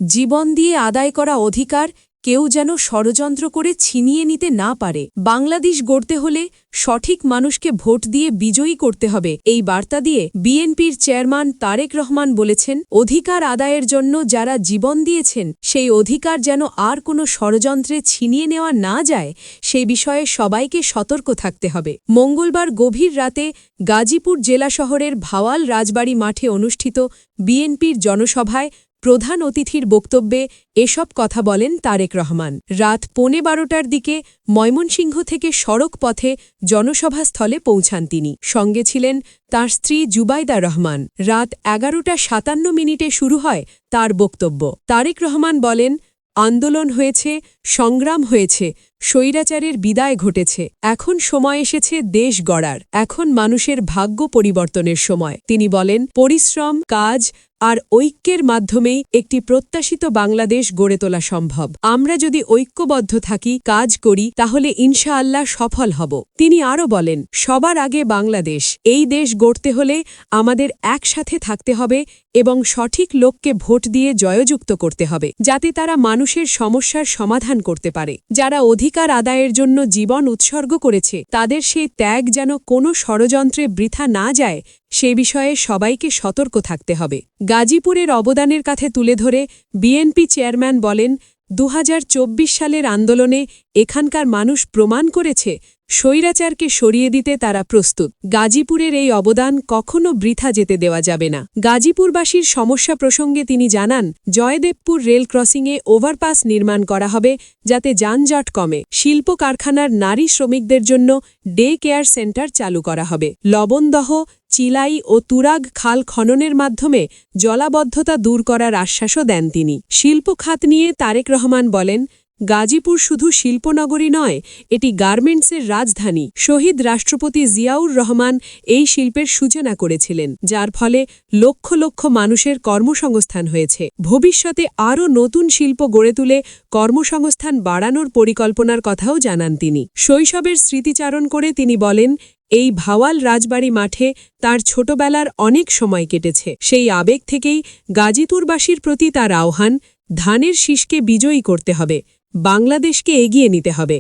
জীবন দিয়ে আদায় করা অধিকার কেউ যেন ষড়যন্ত্র করে ছিনিয়ে নিতে না পারে। বাংলাদেশ গড়তে হলে সঠিক মানুষকে ভোট দিয়ে বিজয়ী করতে হবে। এই বার্তা দিয়ে বিএনপির চেয়ারম্যান তারেক রহমান বলেছেন, অধিকার আদায়ের জন্য যারা জীবন দিয়েছেন সেই অধিকার যেন আর কোনো ষড়যন্ত্রে ছিনিয়ে নেওয়া না যায়, সেই বিষয়ে সবাইকে সতর্ক থাকতে হবে। মঙ্গলবার গভীর রাতে গাজীপুর জেলা শহরের ভাওয়াল রাজবাড়ী মাঠে অনুষ্ঠিত বিএনপির জনসভায় প্রধান অতিথির বক্তব্যে এসব কথা বলেন তারেক রহমান। রাত 12:15টার দিকে ময়মনসিংহ থেকে সড়ক পথে জনসভাস্থলে পৌঁছান তিনি। সঙ্গে ছিলেন তাঁর স্ত্রী জুবাইদা রহমান। রাত 11:57 শুরু হয় তার বক্তব্য। তারেক রহমান বলেন, আন্দোলন হয়েছে, সংগ্রাম হয়েছে, স্বৈরাচারের বিদায় ঘটেছে। এখন সময় এসেছে দেশ গড়ার। এখন মানুষের ভাগ্য পরিবর্তনের সময়। তিনি বলেন, পরিশ্রম, কাজ আর ঐক্যের মাধ্যমেই একটি প্রত্যাশিত বাংলাদেশ গড়ে তোলা সম্ভব। আমরা যদি ঐক্যবদ্ধ থাকি, কাজ করি, তাহলে ইনশাআল্লাহ সফল হব। তিনি আরও বলেন, সবার আগে বাংলাদেশ। এই দেশ গড়তে হলে আমাদের একসাথে থাকতে হবে এবং সঠিক লোককে ভোট দিয়ে জয়যুক্ত করতে হবে, যাতে তারা মানুষের সমস্যার সমাধান করতে পারে। যারা অধিকার আদায়ের জন্য জীবন উৎসর্গ করেছে, তাদের সেই ত্যাগ যেন কোনো ষড়যন্ত্রে বৃথা না যায়, সে বিষয়ে সবাইকে সতর্ক থাকতে হবে। গাজীপুরের অবদানের কাছে তুলে ধরে বিএনপি চেয়ারম্যান বলেন, 2024 সালের আন্দোলনে এখানকার মানুষ প্রমাণ করেছে স্বৈরাচারকে সরিয়ে দিতে তারা প্রস্তুত। গাজীপুরের এই অবদান কখনো বৃথা যেতে দেওয়া যাবে না। গাজীপুরবাসীর সমস্যা প্রসঙ্গে তিনি জানান, জয়দেবপুর রেল ক্রসিংয়ে ওভারপাস নির্মাণ করা হবে যাতে যানজট কমে। শিল্প কারখানার নারী শ্রমিকদের জন্য ডে কেয়ার সেন্টার চালু করা হবে। লবণদহ, চিলাই ও তুরাগ খাল খননের মাধ্যমে জলাবদ্ধতা দূর করার আশ্বাসও দেন তিনি। শিল্প খাত নিয়ে তারেক রহমান বলেন, গাজীপুর শুধু শিল্পনগরী নয়, এটি গার্মেন্টসের রাজধানী। শহীদ রাষ্ট্রপতি জিয়াউর রহমান এই শিল্পের সূচনা করেছিলেন, যার ফলে লক্ষ লক্ষ মানুষের কর্মসংস্থান হয়েছে। ভবিষ্যতে আরও নতুন শিল্প গড়ে তুলে কর্মসংস্থান বাড়ানোর পরিকল্পনার কথাও জানান তিনি। শৈশবের স্মৃতিচারণ করে তিনি বলেন, এই ভাওয়াল রাজবাড়ী মাঠে তার ছোটবেলার অনেক সময় কেটেছে। সেই আবেগ থেকেই গাজীপুরবাসীর প্রতি তার আহ্বান, ধানের শীষকে বিজয়ী করতে হবে, বাংলাদেশকে এগিয়ে নিতে হবে।